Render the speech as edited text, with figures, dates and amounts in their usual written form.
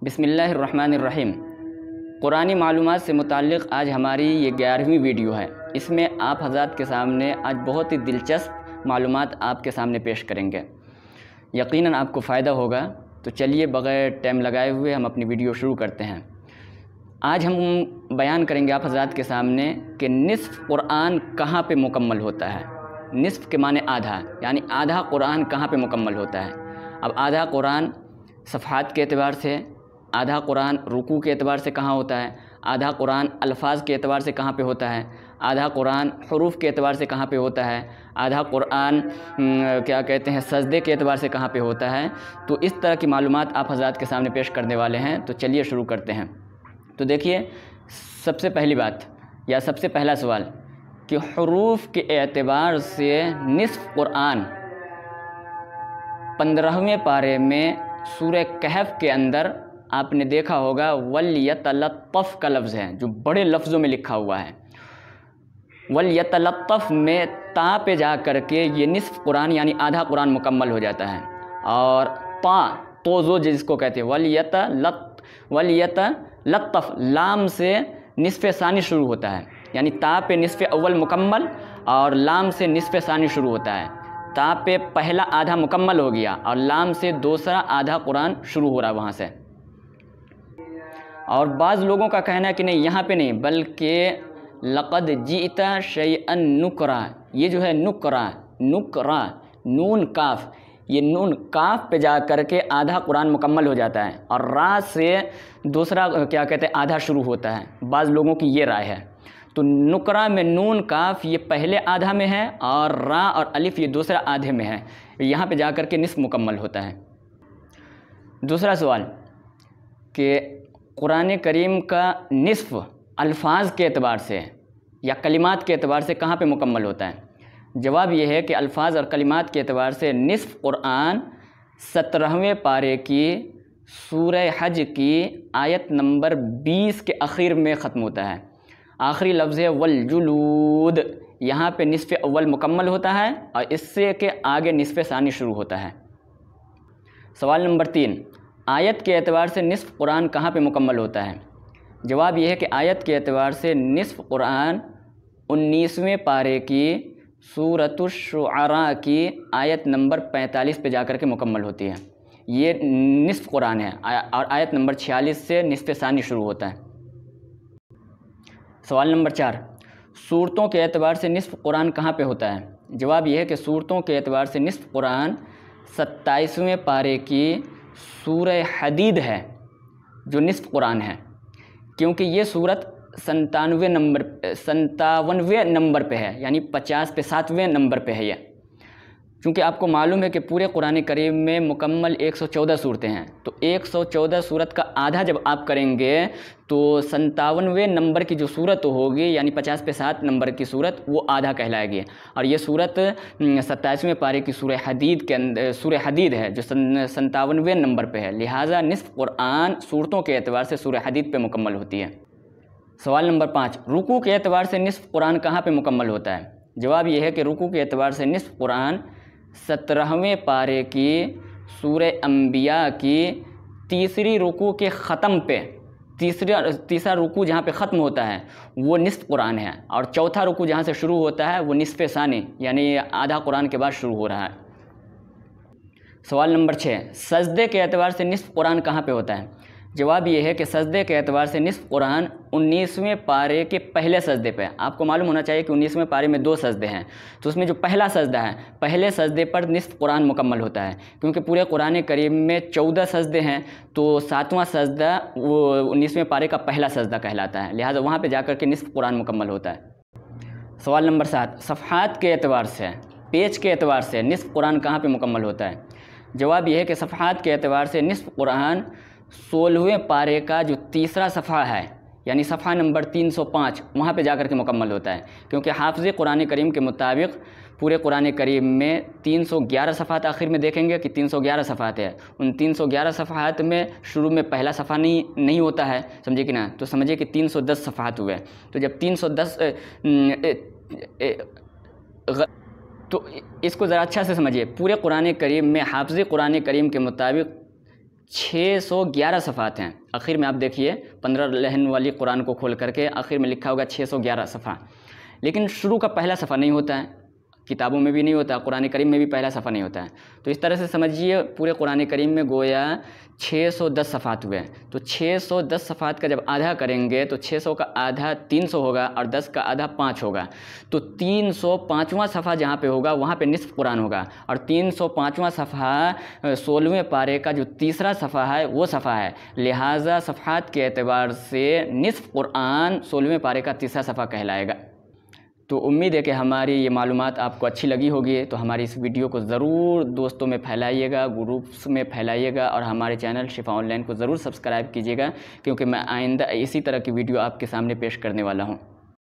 بسم اللہ الرحمن الرحیم۔ قرآنی معلومات سے متعلق آج ہماری یہ 11ویں ویڈیو ہے۔ اس میں آپ حضرات کے سامنے آج بہت ہی دلچسپ معلومات آپ کے سامنے پیش کریں گے، یقیناً آپ کو فائدہ ہوگا۔ تو چلیے بغیر ٹائم لگائے ہوئے ہم اپنی ویڈیو شروع کرتے ہیں۔ آج ہم بیان کریں گے آپ حضرات کے سامنے کہ نصف قرآن کہاں پہ مکمل ہوتا ہے۔ نصف کے معنی آدھا، یعنی آدھا قرآن کہاں پہ مکمل ہوتا ہے۔ اب آدھا قرآن صفحات کے اعتبار سے، آدھا قرآن رکوع کے اعتبار سے کہاں ہوتا ہے، آدھا قرآن الفاظ کے اعتبار سے کہاں پہ ہوتا ہے، آدھا قرآن حروف کے اعتبار سے کہاں پہ ہوتا ہے، آدھا قرآن سجدے کے اعتبار سے کہاں پہ ہوتا ہے۔ تو اس طرح کی معلومات آپ حضرات کے سامنے پیش کرنے والے ہیں۔ تو چلیے شروع کرتے ہیں۔ تو دیکھیے، سب سے پہلی بات یا سب سے پہلا سوال کہ حروف کے اعتبار سے نصف قرآن 15ویں پارے میں سورہ کہف کے اندر آپ نے دیکھا ہوگا وَلْيَتَلَطَّفْ کا لفظ ہے، جو بڑے لفظوں میں لکھا ہوا ہے۔ وَلْيَتَلَطَّفْ میں تا پہ جا کر کے یہ نصف قرآن یعنی آدھا قرآن مکمل ہو جاتا ہے، اور توزو جس کو کہتے ہیں وَلْيَتَلَطَّفْ لام سے نصف ثانی شروع ہوتا ہے، یعنی تا پہ نصف اول مکمل اور لام سے نصف ثانی شروع ہوتا ہے۔ تا پہ پہلا آدھا مکمل ہو گیا اور لام سے دوسرا آدھا قرآن شروع ہو رہا ہے وہاں سے۔ اور بعض لوگوں کا کہنا ہے کہ نہیں، یہاں پہ نہیں بلکہ لقد جئت شیئا نکرا، یہ جو ہے نکرا نون کاف، یہ نون کاف پہ جا کر کے آدھا قرآن مکمل ہو جاتا ہے، اور را سے دوسرا آدھا شروع ہوتا ہے۔ بعض لوگوں کی یہ رائے ہے۔ تو نکرا میں نون کاف یہ پہلے آدھا میں ہے، اور را اور الف یہ دوسرا آدھے میں ہے، یہاں پہ جا کر کے نصف مکمل ہوتا ہے۔ دوسرا سوال کہ قرآن کریم کا نصف الفاظ کے اعتبار سے یا کلمات کے اعتبار سے کہاں پہ مکمل ہوتا ہے۔ جواب یہ ہے کہ الفاظ اور کلمات کے اعتبار سے نصف قرآن 17ویں پارے کی سورہ حج کی آیت نمبر 20 کے اخیر میں ختم ہوتا ہے۔ آخری لفظ ہے والجلود، یہاں پہ نصف اول مکمل ہوتا ہے اور اس سے کہ آگے نصف ثانی شروع ہوتا ہے۔ سوال نمبر 3، آیت کے اعتبار سے نصف قرآن کہاں پہ مکمل ہوتا ہے۔ جواب یہ ہے کہ آیت کے اعتبار سے نصف قرآن 19ویں پارے کی سورۃ الشعراء کی آیت نمبر 45 پہ جا کر کے مکمل ہوتی ہے۔ یہ نصف قرآن ہے، اور آیت نمبر 46 سے نصف ثانی شروع ہوتا ہے۔ سوال نمبر 4، صورتوں کے اعتبار سے نصف قرآن کہاں پہ ہوتا ہے۔ جواب یہ ہے کہ صورتوں کے اعتبار سے نصف قرآن 27ویں پارے کی سورہ حدید ہے، جو نصف قرآن ہے، کیونکہ یہ صورت 57ویں نمبر پہ ہے، یعنی 50 پہ 7ویں نمبر پہ ہے یہ۔ چونکہ آپ کو معلوم ہے کہ پورے قرآن کریم میں مکمل 114 صورتیں ہیں، تو 114 صورت کا آدھا جب آپ کریں گے تو 57ویں نمبر کی جو صورت ہوگی، یعنی 50 پہ 7 نمبر کی صورت، وہ آدھا کہلائے گی، اور یہ صورت 27ویں پارے کی سورہ حدید ہے، جو 57ویں نمبر پہ ہے، لہٰذا نصف قرآن صورتوں کے اعتبار سے سورہ حدید پہ مکمل ہوتی ہے۔ سوال نمبر 5، رکوع کے اعتبار سے نصف قرآن کہاں پہ مکمل ہوتا ہے۔ جواب یہ ہے کہ رکوع کے اعتبار سے نصف قرآن 17ویں پارے کی سورہ انبیاء کی تیسری رکوع کے ختم پہ، تیسرا رکوع جہاں پہ ختم ہوتا ہے وہ نصف قرآن ہے، اور چوتھا رکوع جہاں سے شروع ہوتا ہے وہ نصف ثانی یعنی آدھا قرآن کے بعد شروع ہو رہا ہے۔ سوال نمبر 6، سجدے کے اعتبار سے نصف قرآن کہاں پہ ہوتا ہے۔ جواب یہ ہے کہ سجدے کے اعتبار سے نصف قرآن 19ویں پارے کے پہلے سجدے پہ۔ آپ کو معلوم ہونا چاہیے کہ 19ویں پارے میں 2 سجدے ہیں، تو اس میں جو پہلا سجدہ ہے، پہلے سجدے پر نصف قرآن مکمل ہوتا ہے، کیونکہ پورے قرآن کریم میں 14 سجدے ہیں، تو 7واں سجدہ وہ 19ویں پارے کا پہلا سجدہ کہلاتا ہے، لہٰذا وہاں پہ جا کر کے نصف قرآن مکمل ہوتا ہے۔ سوال نمبر 7، صفحات کے اعتبار سے، پیج کے اعتبار سے نصف قرآن کہاں پہ مکمل ہوتا ہے۔ جواب یہ ہے کہ صفحات کے اعتبار سے نصف قرآن 16ویں پارے کا جو تیسرا صفحہ ہے، یعنی صفحہ نمبر 305، وہاں پہ جا کر کے مکمل ہوتا ہے، کیونکہ حافظ قرآن کریم کے مطابق پورے قرآن کریم میں 311 صفحات آخر میں دیکھیں گے کہ 311 صفحات ہے، ان 311 صفحات میں شروع میں پہلا صفحہ نہیں ہوتا ہے، سمجھے کہ نا، تو سمجھے کہ 310 صفحات ہوئے، تو جب 310 تو اس کو ذرا اچھا سے سمجھیے، پورے قرآن کریم میں حافظ قرآن کریم کے مطابق 611 صفحات ہیں۔ آخر میں آپ دیکھیے 15 لہن والی قرآن کو کھول کر کے آخر میں لکھا ہوگا 611 صفحہ، لیکن شروع کا پہلا صفحہ نہیں ہوتا ہے، کتابوں میں بھی نہیں ہوتا، قرآن کریم میں بھی پہلا صفحہ نہیں ہوتا ہے۔ تو اس طرح سے سمجھیے پورے قرآن کریم میں گویا 610 صفحات ہوئے، تو 610 صفحات کا جب آدھا کریں گے تو 600 کا آدھا 300 ہوگا اور 10 کا آدھا 5 ہوگا، تو 305واں صفحہ جہاں پہ ہوگا وہاں پہ نصف قرآن ہوگا، اور 305واں صفحہ 16ویں پارے کا جو تیسرا صفحہ ہے وہ صفحہ ہے، لہٰذا صفحات کے اعتبار سے نصف قرآن 16ویں پارے کا تیسرا صفحہ کہلائے گا۔ تو امید ہے کہ ہماری یہ معلومات آپ کو اچھی لگی ہوگی، تو ہماری اس ویڈیو کو ضرور دوستوں میں پھیلائیے گا، گروپس میں پھیلائیے گا، اور ہمارے چینل شفا آن لائن کو ضرور سبسکرائب کیجیے گا، کیونکہ میں آئندہ اسی طرح کی ویڈیو آپ کے سامنے پیش کرنے والا ہوں۔